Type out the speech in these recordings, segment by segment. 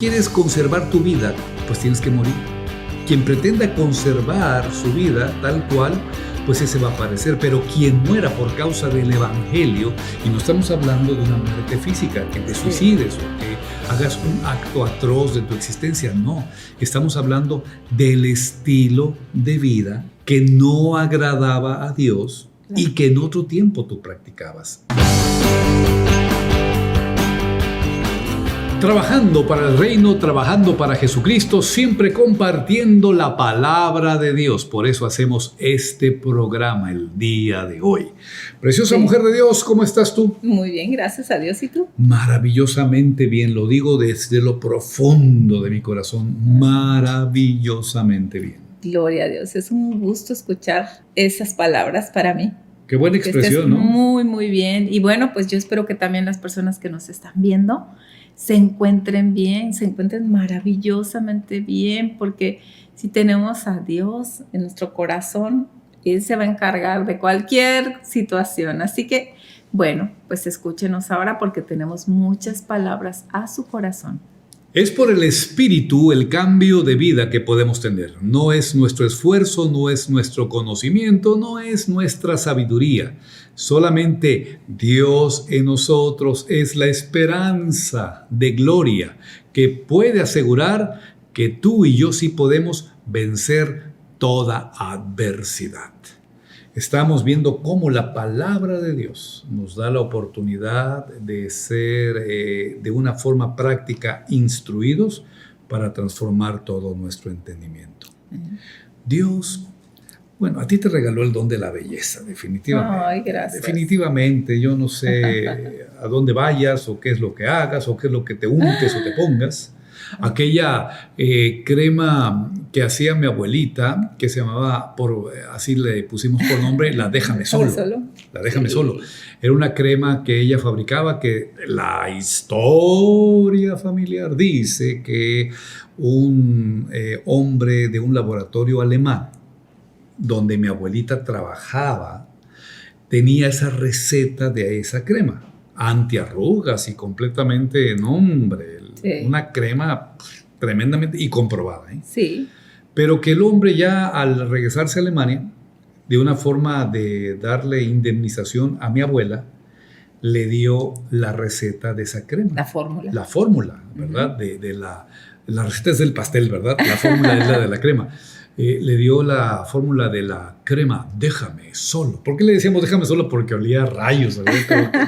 Quieres conservar tu vida, pues tienes que morir. Quien pretenda conservar su vida tal cual, pues ese va a parecer. Pero quien muera por causa del evangelio, y no estamos hablando de una muerte física, que te suicides o que hagas un acto atroz de tu existencia, no. Estamos hablando del estilo de vida que no agradaba a Dios y que en otro tiempo tú practicabas. Trabajando para el reino, trabajando para Jesucristo, siempre compartiendo la palabra de Dios. Por eso hacemos este programa el día de hoy. Preciosa mujer de Dios, ¿cómo estás tú? Muy bien, gracias a Dios. ¿Y tú? Maravillosamente bien, lo digo desde lo profundo de mi corazón, maravillosamente bien. Gloria a Dios, es un gusto escuchar esas palabras para mí. Qué buena expresión, ¿no? Muy, muy bien. Y bueno, pues yo espero que también las personas que nos están viendo se encuentren bien, se encuentren maravillosamente bien, porque si tenemos a Dios en nuestro corazón, Él se va a encargar de cualquier situación. Así que, bueno, pues escúchenos ahora porque tenemos muchas palabras a su corazón. Es por el Espíritu el cambio de vida que podemos tener. No es nuestro esfuerzo, no es nuestro conocimiento, no es nuestra sabiduría. Solamente Dios en nosotros es la esperanza de gloria que puede asegurar que tú y yo sí podemos vencer toda adversidad. Estamos viendo cómo la palabra de Dios nos da la oportunidad de ser de una forma práctica instruidos para transformar todo nuestro entendimiento. Dios, bueno, a ti te regaló el don de la belleza, definitivamente. Ay, gracias. Definitivamente, yo no sé a dónde vayas o qué es lo que hagas o qué es lo que te untes o te pongas. Aquella crema que hacía mi abuelita, que se llamaba, así le pusimos por nombre, la Déjame Solo. La Déjame Solo. Era una crema que ella fabricaba que la historia familiar dice que un hombre de un laboratorio alemán, donde mi abuelita trabajaba, tenía esa receta de esa crema. Antiarrugas y completamente, no hombre, una crema tremendamente y comprobada. Sí. Pero que el hombre ya al regresarse a Alemania, de una forma de darle indemnización a mi abuela, le dio la receta de esa crema. La fórmula. La fórmula, ¿verdad? La receta es del pastel, ¿verdad? La fórmula es la de la crema. Le dio la fórmula de la crema Déjame Solo. ¿Por qué le decíamos Déjame Solo? Porque olía a rayos.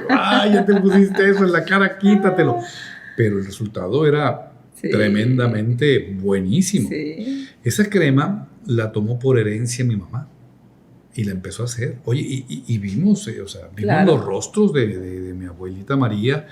¡Ay, ya te pusiste eso en la cara, quítatelo! Pero el resultado era tremendamente buenísimo. Sí. Esa crema la tomó por herencia mi mamá y la empezó a hacer. Oye, y vimos, Claro. los rostros de mi abuelita María,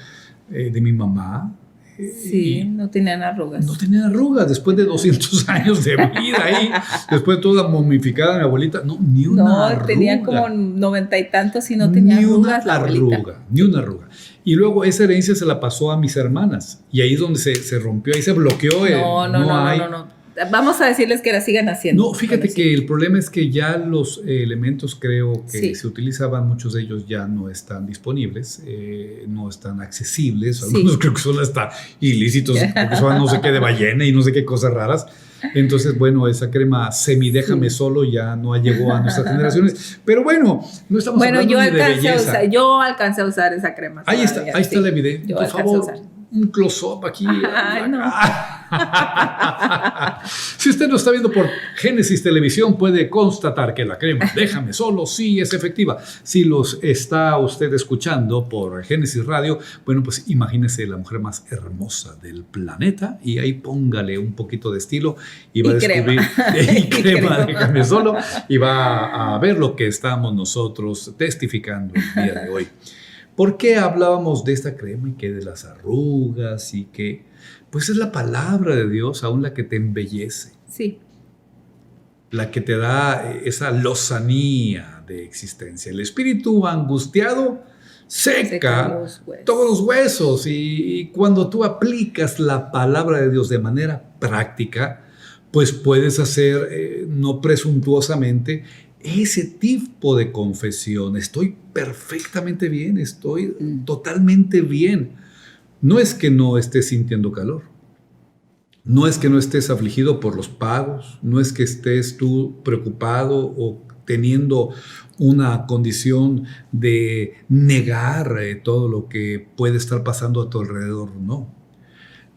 de mi mamá. Sí, no tenían arrugas. No tenían arrugas después de 200 años de vida ahí, después de toda momificada mi abuelita, no, ni una arruga. No, tenía como 90 y tantos y no tenía arrugas la abuelita. Ni una arruga. Y luego esa herencia se la pasó a mis hermanas y ahí es donde se rompió, ahí se bloqueó. No. Vamos a decirles que la sigan haciendo. No, fíjate que el problema es que ya los elementos creo que se utilizaban, muchos de ellos ya no están disponibles, no están accesibles, algunos creo que son hasta ilícitos, porque son no sé qué de ballena y no sé qué cosas raras. Entonces, bueno, esa crema Déjame Solo ya no llegó a nuestras generaciones. Pero bueno, no estamos hablando ni de belleza. Yo alcancé a usar esa crema. Ahí está la evidencia. Por favor, un close-up aquí. Ay, no. Si usted lo está viendo por Génesis Televisión, puede constatar que la crema Déjame Solo sí es efectiva. Si los está usted escuchando por Génesis Radio, bueno, pues imagínese la mujer más hermosa del planeta y ahí póngale un poquito de estilo y va a descubrir crema Déjame Solo y va a ver lo que estamos nosotros testificando el día de hoy. ¿Por qué hablábamos de esta crema y que de las arrugas y que pues es la palabra de Dios aún la que te embellece? Sí. La que te da esa lozanía de existencia. El espíritu angustiado seca todos los huesos y cuando tú aplicas la palabra de Dios de manera práctica, pues puedes hacer no presuntuosamente ese tipo de confesión. Estoy perfectamente bien, estoy totalmente bien. No es que no estés sintiendo calor, No es que no estés afligido por los pagos, no es que estés tú preocupado o teniendo una condición de negar todo lo que puede estar pasando a tu alrededor, no.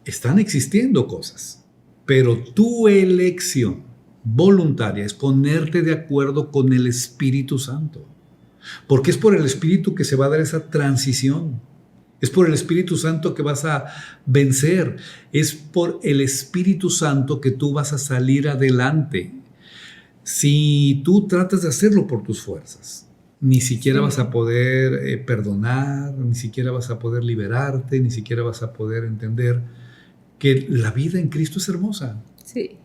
Están existiendo cosas, pero tu elección voluntaria es ponerte de acuerdo con el Espíritu Santo, porque es por el Espíritu que se va a dar esa transición. Es por el Espíritu Santo que vas a vencer. Es por el Espíritu Santo que tú vas a salir adelante. Si tú tratas de hacerlo por tus fuerzas, ni siquiera vas a poder perdonar, ni siquiera vas a poder liberarte, ni siquiera vas a poder entender que la vida en Cristo es hermosa. Sí.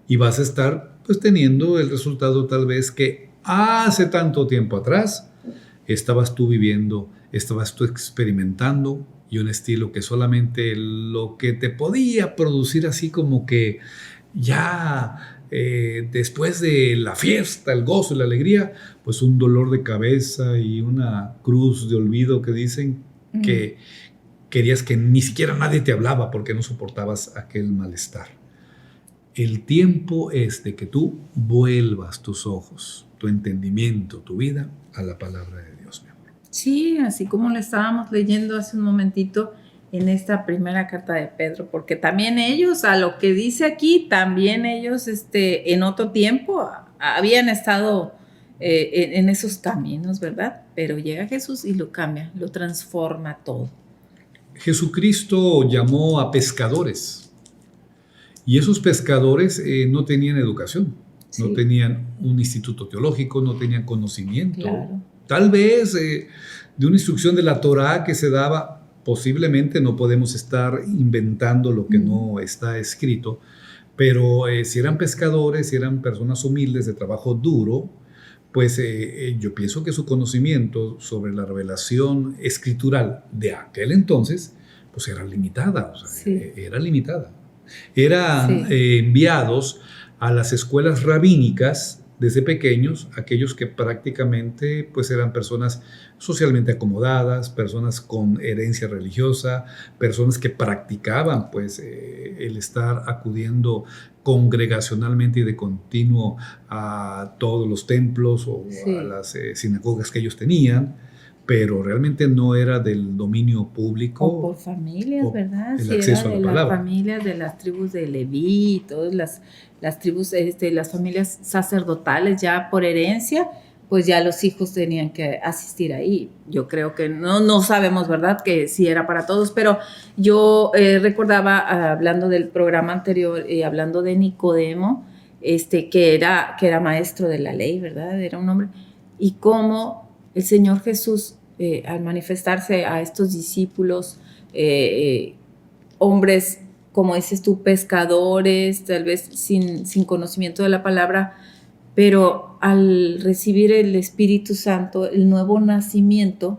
Y vas a estar pues teniendo el resultado tal vez que hace tanto tiempo atrás estabas tú viviendo, estabas tú experimentando, y un estilo que solamente lo que te podía producir así como que ya después de la fiesta, el gozo y la alegría, pues un dolor de cabeza y una cruz de olvido que dicen que querías que ni siquiera nadie te hablaba porque no soportabas aquel malestar. El tiempo es de que tú vuelvas tus ojos, tu entendimiento, tu vida a la palabra de Dios, mi amor. Sí, así como lo estábamos leyendo hace un momentito en esta primera carta de Pedro, porque también ellos, a lo que dice aquí, también ellos en otro tiempo habían estado en esos caminos, ¿verdad? Pero llega Jesús y lo cambia, lo transforma todo. Jesucristo llamó a pescadores, y esos pescadores no tenían educación, Sí. no tenían un instituto teológico, no tenían conocimiento. Claro. Tal vez de una instrucción de la Torá que se daba, posiblemente no podemos estar inventando lo que no está escrito, pero si eran pescadores, si eran personas humildes de trabajo duro, pues yo pienso que su conocimiento sobre la revelación escritural de aquel entonces, pues era limitada, o sea, Sí. era limitada. Eran Sí. enviados a las escuelas rabínicas desde pequeños, aquellos que prácticamente pues eran personas socialmente acomodadas, personas con herencia religiosa, personas que practicaban pues el estar acudiendo congregacionalmente y de continuo a todos los templos o Sí. a las sinagogas que ellos tenían, pero realmente no era del dominio público. O por familias, o ¿verdad? el Si acceso era a de la las palabra. familias de las tribus de Leví y todas las tribus, las familias sacerdotales ya por herencia, pues ya los hijos tenían que asistir ahí. Yo creo que no sabemos, ¿verdad? Que sí era para todos, pero yo recordaba, hablando del programa anterior, hablando de Nicodemo, que era maestro de la ley, ¿verdad? Era un hombre. Y cómo el Señor Jesús, al manifestarse a estos discípulos, hombres, como dices tú, pescadores, tal vez sin conocimiento de la palabra, pero al recibir el Espíritu Santo, el nuevo nacimiento,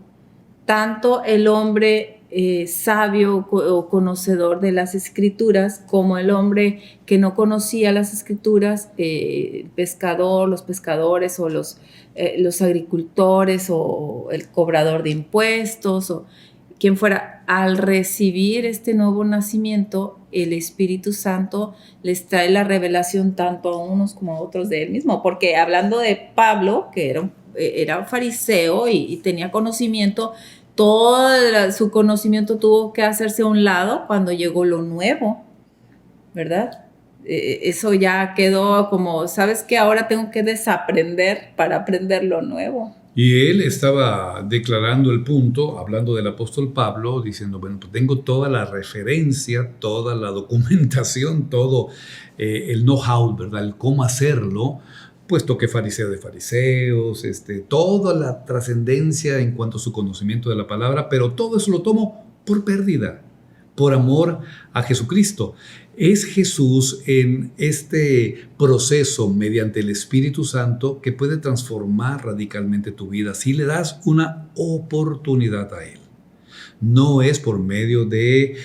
tanto el hombre sabio o conocedor de las Escrituras como el hombre que no conocía las Escrituras, el pescador, los pescadores o los agricultores o el cobrador de impuestos o quien fuera, al recibir este nuevo nacimiento, el Espíritu Santo les trae la revelación tanto a unos como a otros de él mismo, porque hablando de Pablo, que era un fariseo y tenía conocimiento, todo su conocimiento tuvo que hacerse a un lado cuando llegó lo nuevo, ¿verdad? Eso ya quedó como, ¿sabes qué? Ahora tengo que desaprender para aprender lo nuevo. Y él estaba declarando el punto, hablando del apóstol Pablo, diciendo, bueno, pues tengo toda la referencia, toda la documentación, todo el know-how, ¿verdad? El cómo hacerlo, puesto que fariseo de fariseos, toda la trascendencia en cuanto a su conocimiento de la palabra, pero todo eso lo tomo por pérdida, por amor a Jesucristo. Es Jesús en este proceso mediante el Espíritu Santo que puede transformar radicalmente tu vida si le das una oportunidad a Él. No es por medio de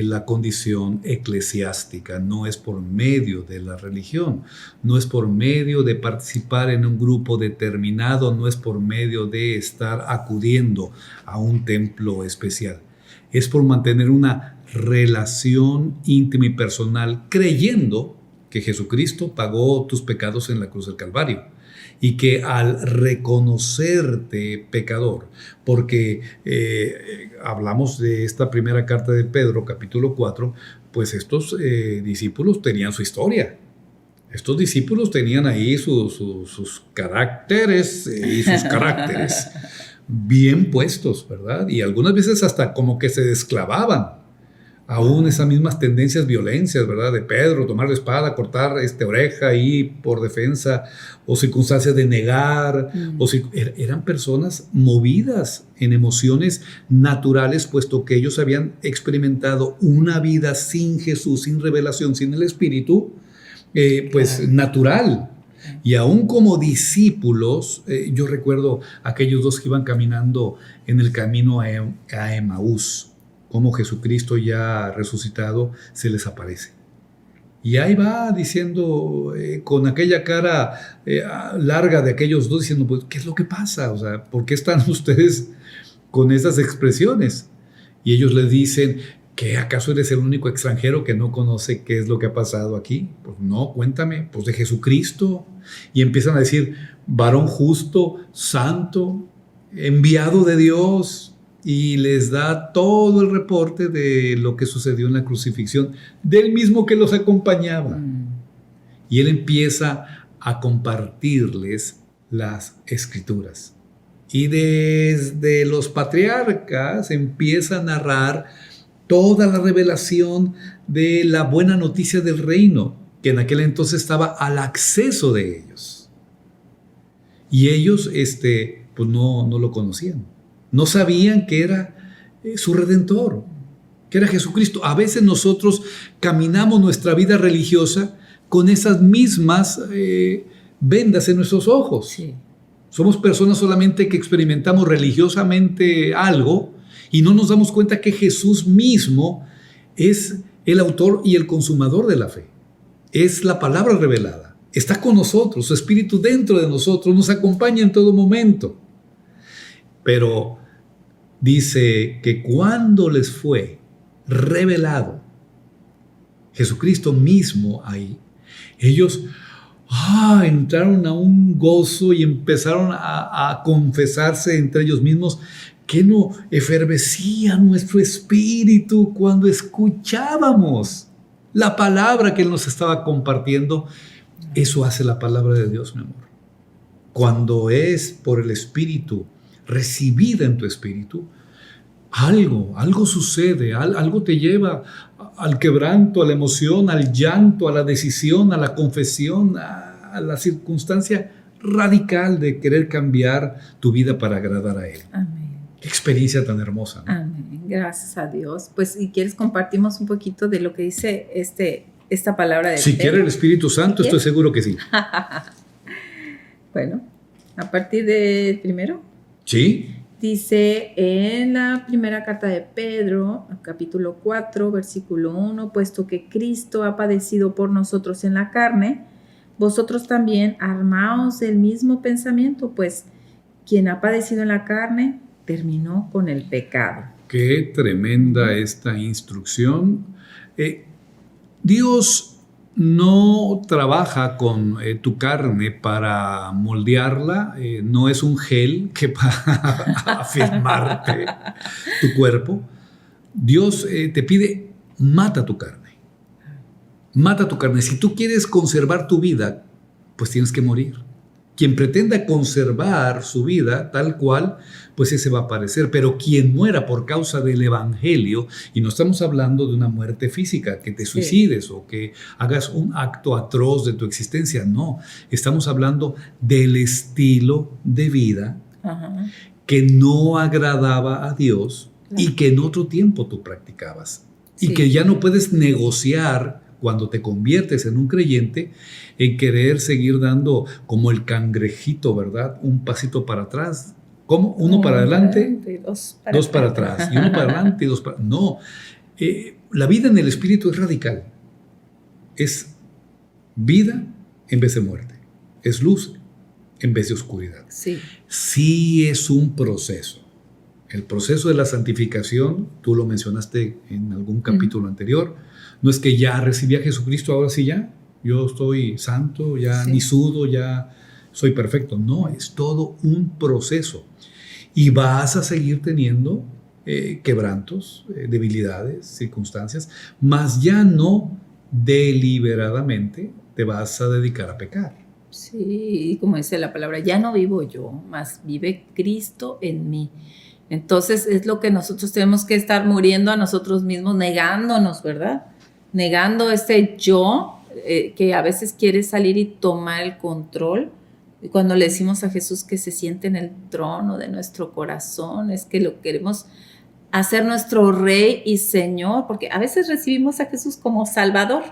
la condición eclesiástica, no es por medio de la religión, no es por medio de participar en un grupo determinado, no es por medio de estar acudiendo a un templo especial. es por mantener una relación íntima y personal, creyendo que Jesucristo pagó tus pecados en la cruz del Calvario y que al reconocerte pecador, porque hablamos de esta primera carta de Pedro, capítulo 4, pues estos discípulos tenían su historia. Estos discípulos tenían ahí sus caracteres y sus caracteres bien puestos, ¿verdad? Y algunas veces hasta como que se desclavaban. Aún esas mismas tendencias violencias, ¿verdad? De Pedro, tomar la espada, cortar oreja ahí por defensa, o circunstancias de negar, eran personas movidas en emociones naturales, puesto que ellos habían experimentado una vida sin Jesús, sin revelación, sin el Espíritu, natural. Y aún como discípulos, yo recuerdo aquellos dos que iban caminando en el camino a Emaús, como Jesucristo ya resucitado se les aparece. Y ahí va diciendo, con aquella cara larga de aquellos dos, diciendo, pues, ¿qué es lo que pasa? O sea, ¿por qué están ustedes con esas expresiones? Y ellos le dicen, ¿qué acaso eres el único extranjero que no conoce qué es lo que ha pasado aquí? Pues no, cuéntame, pues de Jesucristo. Y empiezan a decir, varón justo, santo, enviado de Dios. Y les da todo el reporte de lo que sucedió en la crucifixión del mismo que los acompañaba. Y él empieza a compartirles las escrituras. Y desde los patriarcas empieza a narrar toda la revelación de la buena noticia del reino, que en aquel entonces estaba al acceso de ellos. Y ellos pues no lo conocían. No sabían que era su Redentor, que era Jesucristo. A veces nosotros caminamos nuestra vida religiosa con esas mismas vendas en nuestros ojos. Sí. Somos personas solamente que experimentamos religiosamente algo y no nos damos cuenta que Jesús mismo es el autor y el consumador de la fe. Es la palabra revelada. Está con nosotros, su Espíritu dentro de nosotros, nos acompaña en todo momento. Pero dice que cuando les fue revelado Jesucristo mismo ahí, ellos entraron a un gozo y empezaron a confesarse entre ellos mismos que no efervescía nuestro espíritu cuando escuchábamos la palabra que Él nos estaba compartiendo. Eso hace la palabra de Dios, mi amor. Cuando es por el Espíritu, recibida en tu espíritu, algo sucede, algo te lleva al quebranto, a la emoción, al llanto, a la decisión, a la confesión, a la circunstancia radical de querer cambiar tu vida para agradar a Él. Amén. Qué experiencia tan hermosa, ¿no? Amén. Gracias a Dios. Pues, si quieres, compartimos un poquito de lo que dice esta palabra de Si Pedro. quiere el Espíritu Santo, estoy seguro que sí. Bueno, a partir del primero. Sí. Dice en la primera carta de Pedro, capítulo 4, versículo 1, puesto que Cristo ha padecido por nosotros en la carne, vosotros también armaos del mismo pensamiento, pues quien ha padecido en la carne terminó con el pecado. Qué tremenda esta instrucción. Dios no trabaja con tu carne para moldearla, no es un gel que para afirmarte tu cuerpo. Dios te pide, mata tu carne. Mata tu carne. Si tú quieres conservar tu vida, pues tienes que morir. Quien pretenda conservar su vida tal cual, pues ese va a aparecer. Pero quien muera por causa del evangelio, y no estamos hablando de una muerte física, que te suicides o que hagas un acto atroz de tu existencia, no. Estamos hablando del estilo de vida que no agradaba a Dios y que en otro tiempo tú practicabas. Y que ya no puedes negociar cuando te conviertes en un creyente, en querer seguir dando como el cangrejito, ¿verdad? Un pasito para atrás. ¿Cómo? Uno para adelante, dos para atrás. Y uno para adelante y dos para... No. La vida en el Espíritu es radical. Es vida en vez de muerte. Es luz en vez de oscuridad. Sí. Sí es un proceso. El proceso de la santificación, tú lo mencionaste en algún capítulo anterior, no es que ya recibí a Jesucristo, ahora sí ya, yo estoy santo, ya ni sudo, ya soy perfecto. No, es todo un proceso. Y vas a seguir teniendo quebrantos, debilidades, circunstancias, mas ya no deliberadamente te vas a dedicar a pecar. Sí, como dice la palabra, ya no vivo yo, mas vive Cristo en mí. Entonces es lo que nosotros tenemos que estar muriendo a nosotros mismos, negándonos, ¿verdad? Negando ese yo que a veces quiere salir y tomar el control. Y cuando le decimos a Jesús que se siente en el trono de nuestro corazón, es que lo queremos hacer nuestro Rey y Señor, porque a veces recibimos a Jesús como Salvador.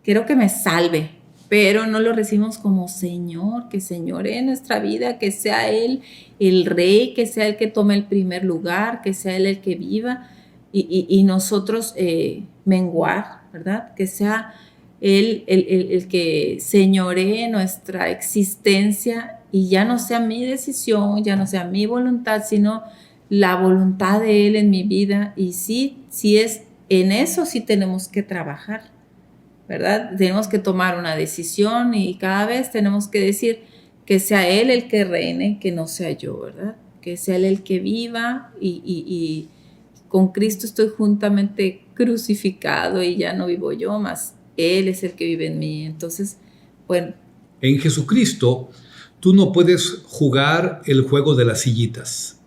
Quiero que me salve, pero no lo recibimos como Señor, que señoree nuestra vida, que sea Él el Rey, que sea Él que tome el primer lugar, que sea Él el que viva y nosotros menguar, ¿verdad? Que sea Él el que señoree nuestra existencia y ya no sea mi decisión, ya no sea mi voluntad, sino la voluntad de Él en mi vida. Y sí es en eso sí tenemos que trabajar, ¿verdad? Tenemos que tomar una decisión y cada vez tenemos que decir que sea Él el que reine, que no sea yo, ¿verdad? Que sea Él el que viva y con Cristo estoy juntamente crucificado y ya no vivo yo, más Él es el que vive en mí. Entonces, bueno. En Jesucristo, tú no puedes jugar el juego de las sillitas.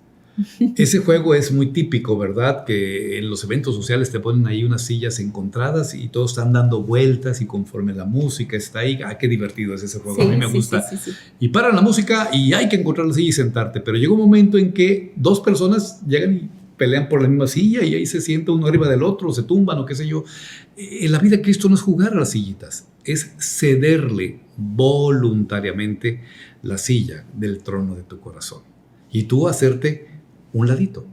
Ese juego es muy típico, ¿verdad? Que en los eventos sociales te ponen ahí unas sillas encontradas y todos están dando vueltas y conforme la música está ahí, qué divertido es ese juego, sí, a mí me gusta. Sí. Y paran la música y hay que encontrar la silla y sentarte, pero llega un momento en que dos personas llegan y pelean por la misma silla y ahí se sienta uno arriba del otro, se tumban o qué sé yo. En la vida de Cristo no es jugar a las sillitas, es cederle voluntariamente la silla del trono de tu corazón y tú hacerte un ladito,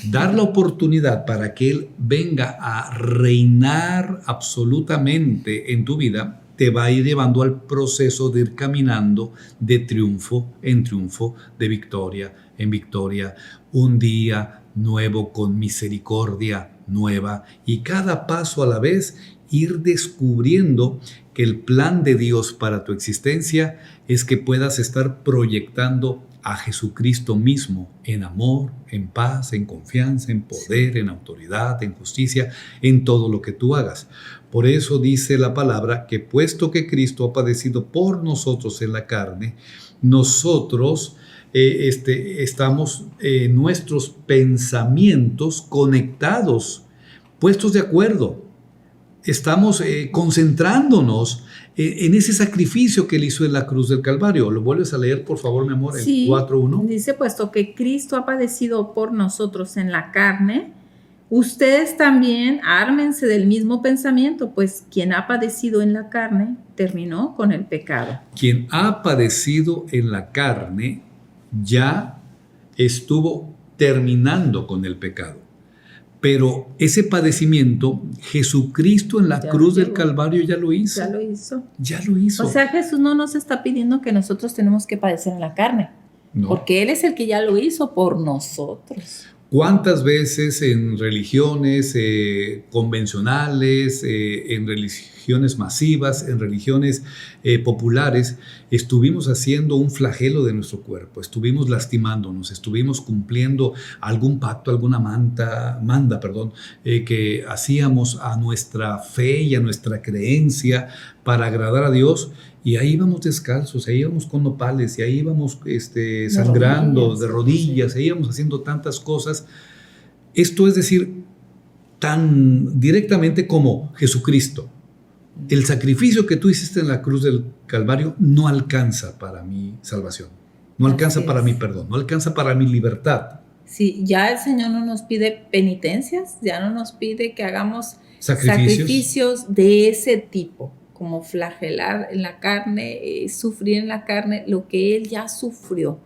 dar la oportunidad para que Él venga a reinar absolutamente en tu vida, te va a ir llevando al proceso de ir caminando de triunfo en triunfo, de victoria en victoria, un día nuevo con misericordia nueva y cada paso a la vez ir descubriendo que el plan de Dios para tu existencia es que puedas estar proyectando a Jesucristo mismo en amor, en paz, en confianza, en poder, en autoridad, en justicia, en todo lo que tú hagas. Por eso dice la palabra que puesto que Cristo ha padecido por nosotros en la carne, nosotros estamos nuestros pensamientos conectados, puestos de acuerdo. Estamos concentrándonos en ese sacrificio que Él hizo en la cruz del Calvario. ¿Lo vuelves a leer, por favor, mi amor? Sí, el 4:1. Dice, puesto que Cristo ha padecido por nosotros en la carne, ustedes también ármense del mismo pensamiento, pues quien ha padecido en la carne terminó con el pecado. Quien ha padecido en la carne ya estuvo terminando con el pecado. Pero ese padecimiento, Jesucristo en la cruz del Calvario ya lo hizo. Ya lo hizo. Ya lo hizo. O sea, Jesús no nos está pidiendo que nosotros tenemos que padecer en la carne. No. Porque Él es el que ya lo hizo por nosotros. ¿Cuántas veces en religiones convencionales, en religiones masivas, en religiones populares, estuvimos haciendo un flagelo de nuestro cuerpo, estuvimos lastimándonos, estuvimos cumpliendo algún pacto, alguna manda, que hacíamos a nuestra fe y a nuestra creencia para agradar a Dios? Y ahí íbamos descalzos, ahí íbamos con nopales, y ahí íbamos sangrando de rodillas, ahí íbamos haciendo tantas cosas. Esto es decir, tan directamente como Jesucristo. El sacrificio que tú hiciste en la cruz del Calvario no alcanza para mi salvación, no alcanza para mi perdón, no alcanza para mi libertad. Sí, ya el Señor no nos pide penitencias, ya no nos pide que hagamos sacrificios de ese tipo, como flagelar en la carne, sufrir en la carne lo que Él ya sufrió,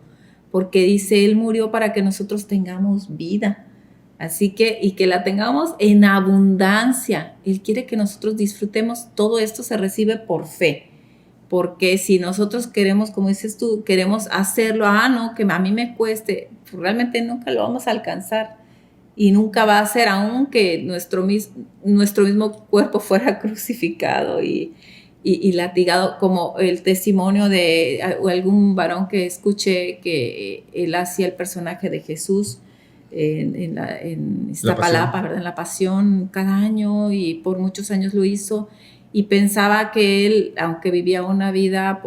porque dice, Él murió para que nosotros tengamos vida, así que, y que la tengamos en abundancia. Él quiere que nosotros disfrutemos, todo esto se recibe por fe, porque si nosotros queremos, como dices tú, queremos hacerlo, no, que a mí me cueste, realmente nunca lo vamos a alcanzar y nunca va a ser, aunque nuestro mismo cuerpo fuera crucificado y latigado, como el testimonio de algún varón que escuché que él hacía el personaje de Jesús en Iztapalapa, ¿verdad? En la Pasión cada año, y por muchos años lo hizo, y pensaba que él, aunque vivía una vida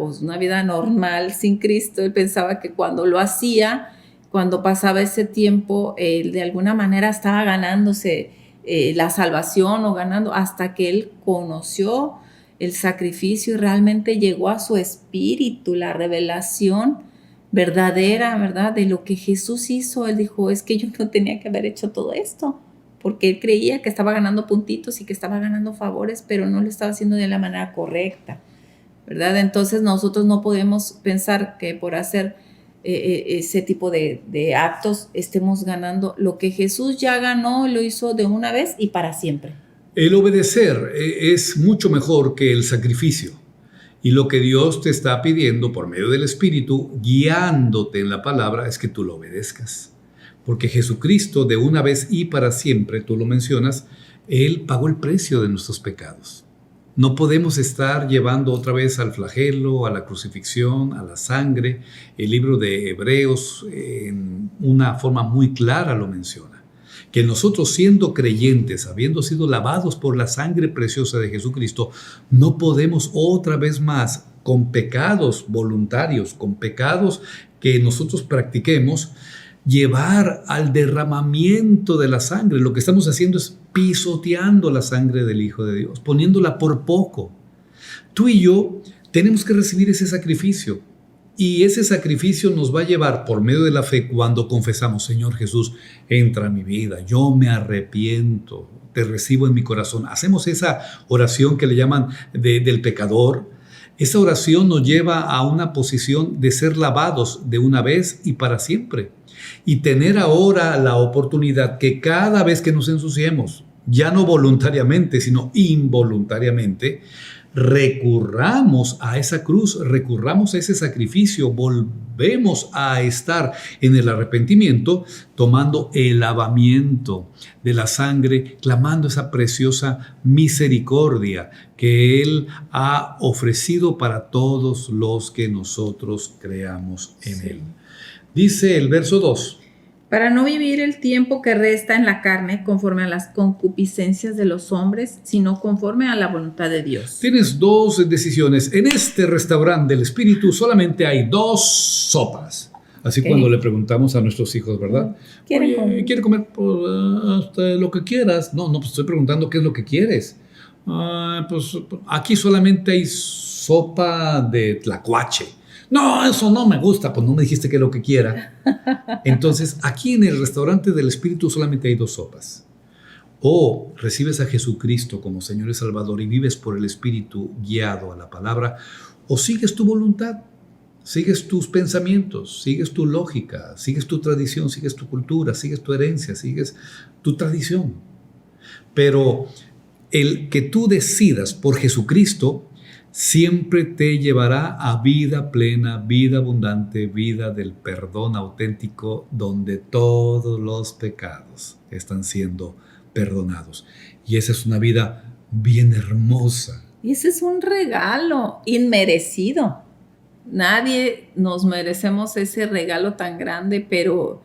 normal sin Cristo, él pensaba que cuando lo hacía, cuando pasaba ese tiempo, él de alguna manera estaba ganándose la salvación o ganando, hasta que él conoció el sacrificio y realmente llegó a su espíritu la revelación verdadera, ¿verdad? De lo que Jesús hizo. Él dijo, es que yo no tenía que haber hecho todo esto, porque él creía que estaba ganando puntitos y que estaba ganando favores, pero no lo estaba haciendo de la manera correcta, ¿verdad? Entonces nosotros no podemos pensar que por hacer ese tipo de actos estemos ganando lo que Jesús ya ganó, lo hizo de una vez y para siempre. El obedecer es mucho mejor que el sacrificio. Y lo que Dios te está pidiendo por medio del Espíritu, guiándote en la palabra, es que tú lo obedezcas. Porque Jesucristo, de una vez y para siempre, tú lo mencionas, Él pagó el precio de nuestros pecados. No podemos estar llevando otra vez al flagelo, a la crucifixión, a la sangre. El libro de Hebreos en una forma muy clara lo menciona. Que nosotros, siendo creyentes, habiendo sido lavados por la sangre preciosa de Jesucristo, no podemos otra vez más, con pecados voluntarios, con pecados que nosotros practiquemos, llevar al derramamiento de la sangre. Lo que estamos haciendo es pisoteando la sangre del Hijo de Dios, poniéndola por poco. Tú y yo tenemos que recibir ese sacrificio. Y ese sacrificio nos va a llevar por medio de la fe cuando confesamos, Señor Jesús, entra a mi vida, yo me arrepiento, te recibo en mi corazón. Hacemos esa oración que le llaman del pecador. Esa oración nos lleva a una posición de ser lavados de una vez y para siempre. Y tener ahora la oportunidad que cada vez que nos ensuciemos, ya no voluntariamente, sino involuntariamente, recurramos a esa cruz, recurramos a ese sacrificio, volvemos a estar en el arrepentimiento, tomando el lavamiento de la sangre, clamando esa preciosa misericordia que Él ha ofrecido para todos los que nosotros creamos en Él. Dice el verso 2. Para no vivir el tiempo que resta en la carne conforme a las concupiscencias de los hombres, sino conforme a la voluntad de Dios. Tienes dos decisiones. En este restaurante del Espíritu solamente hay 2 sopas. Así cuando le preguntamos a nuestros hijos, ¿verdad? ¿Quiere comer hasta lo que quieras? No, pues estoy preguntando qué es lo que quieres. Pues aquí solamente hay sopa de tlacuache. No, eso no me gusta, pues no me dijiste que es lo que quiera. Entonces, aquí en el restaurante del Espíritu solamente hay 2 sopas. O recibes a Jesucristo como Señor y Salvador y vives por el Espíritu guiado a la palabra, o sigues tu voluntad, sigues tus pensamientos, sigues tu lógica, sigues tu tradición, sigues tu cultura, sigues tu herencia, sigues tu tradición. Pero el que tú decidas por Jesucristo siempre te llevará a vida plena, vida abundante, vida del perdón auténtico, donde todos los pecados están siendo perdonados. Y esa es una vida bien hermosa. Y ese es un regalo inmerecido. Nadie nos merecemos ese regalo tan grande, pero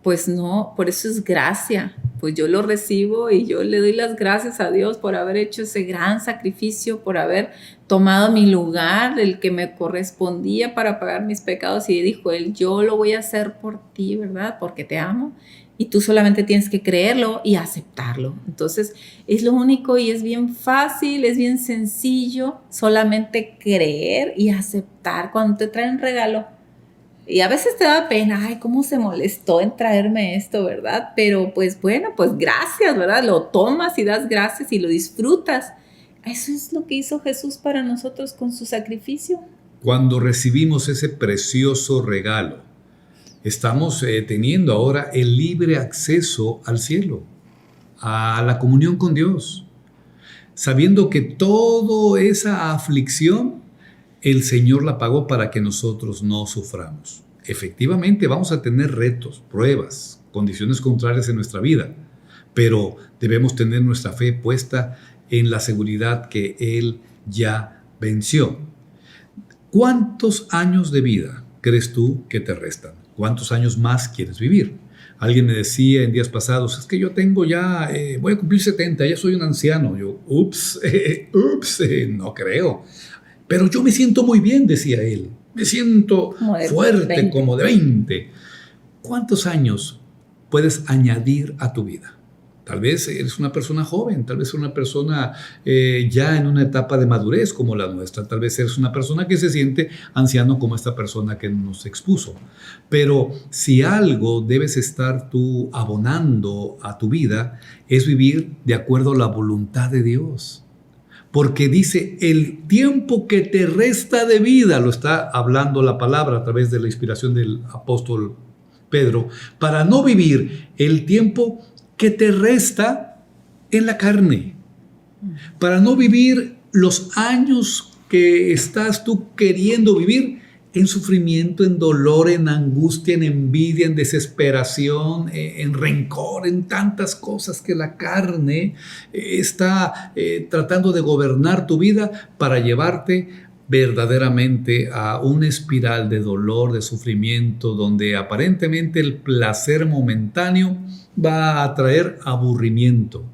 pues no, por eso es gracia. Pues yo lo recibo y yo le doy las gracias a Dios por haber hecho ese gran sacrificio, por haber tomado mi lugar, el que me correspondía para pagar mis pecados. Y dijo Él, yo lo voy a hacer por ti, ¿verdad? Porque te amo. Y tú solamente tienes que creerlo y aceptarlo. Entonces es lo único y es bien fácil, es bien sencillo, solamente creer y aceptar cuando te traen un regalo. Y a veces te da pena, ay, cómo se molestó en traerme esto, ¿verdad? Pero pues bueno, pues gracias, ¿verdad? Lo tomas y das gracias y lo disfrutas. Eso es lo que hizo Jesús para nosotros con su sacrificio. Cuando recibimos ese precioso regalo, estamos teniendo ahora el libre acceso al cielo, a la comunión con Dios, sabiendo que toda esa aflicción el Señor la pagó para que nosotros no suframos. efectivamente vamos a tener retos, pruebas, condiciones contrarias en nuestra vida, pero debemos tener nuestra fe puesta en la seguridad que Él ya venció. ¿Cuántos años de vida crees tú que te restan? ¿Cuántos años más quieres vivir? Alguien me decía en días pasados, es que yo tengo ya, voy a cumplir 70, ya soy un anciano. Yo, no creo. Pero yo me siento muy bien, decía él. Me siento fuerte, 20. Como de 20. ¿Cuántos años puedes añadir a tu vida? Tal vez eres una persona joven, tal vez una persona ya en una etapa de madurez como la nuestra, tal vez eres una persona que se siente anciano como esta persona que nos expuso. Pero si algo debes estar tú abonando a tu vida, es vivir de acuerdo a la voluntad de Dios. Porque dice, el tiempo que te resta de vida, lo está hablando la palabra a través de la inspiración del apóstol Pedro, para no vivir el tiempo que te resta en la carne, para no vivir los años que estás tú queriendo vivir en sufrimiento, en dolor, en angustia, en envidia, en desesperación, en rencor, en tantas cosas que la carne está tratando de gobernar tu vida para llevarte verdaderamente a una espiral de dolor, de sufrimiento, donde aparentemente el placer momentáneo va a traer aburrimiento.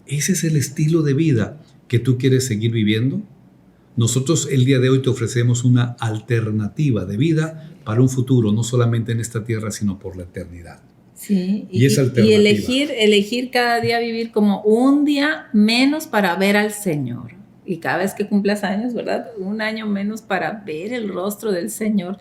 ¿Ese es el estilo de vida que tú quieres seguir viviendo? Nosotros el día de hoy te ofrecemos una alternativa de vida para un futuro, no solamente en esta tierra, sino por la eternidad. Sí, y elegir cada día vivir como un día menos para ver al Señor. Y cada vez que cumplas años, ¿verdad? Un año menos para ver el rostro del Señor.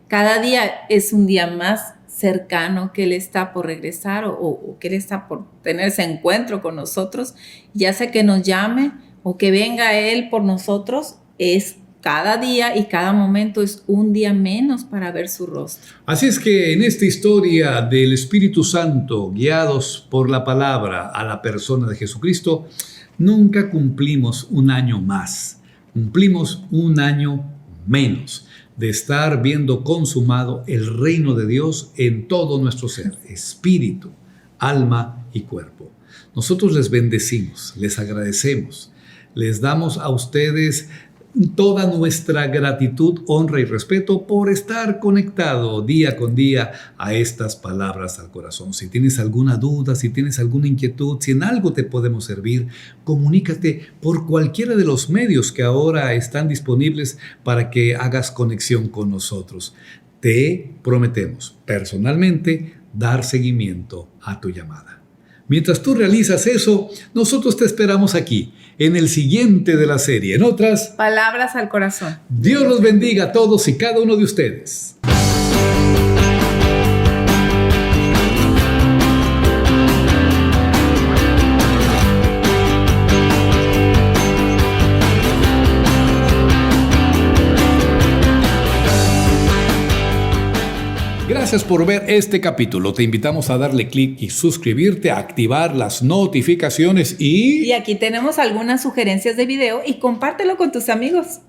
Cada día es un día más cercano que Él está por regresar o que Él está por tener ese encuentro con nosotros. Ya sea que nos llame o que venga Él por nosotros, es cada día y cada momento es un día menos para ver su rostro. Así es que en esta historia del Espíritu Santo, guiados por la palabra a la persona de Jesucristo, nunca cumplimos un año más, cumplimos un año menos de estar viendo consumado el reino de Dios en todo nuestro ser, espíritu, alma y cuerpo. Nosotros les bendecimos, les agradecemos, les damos a ustedes toda nuestra gratitud, honra y respeto por estar conectado día con día a estas palabras al corazón. Si tienes alguna duda, si tienes alguna inquietud, si en algo te podemos servir, comunícate por cualquiera de los medios que ahora están disponibles para que hagas conexión con nosotros. Te prometemos personalmente dar seguimiento a tu llamada. Mientras tú realizas eso, nosotros te esperamos aquí, en el siguiente de la serie. En otras palabras al corazón. Dios los bendiga a todos y cada uno de ustedes. Gracias por ver este capítulo. Te invitamos a darle clic y suscribirte, a activar las notificaciones y aquí tenemos algunas sugerencias de video y compártelo con tus amigos.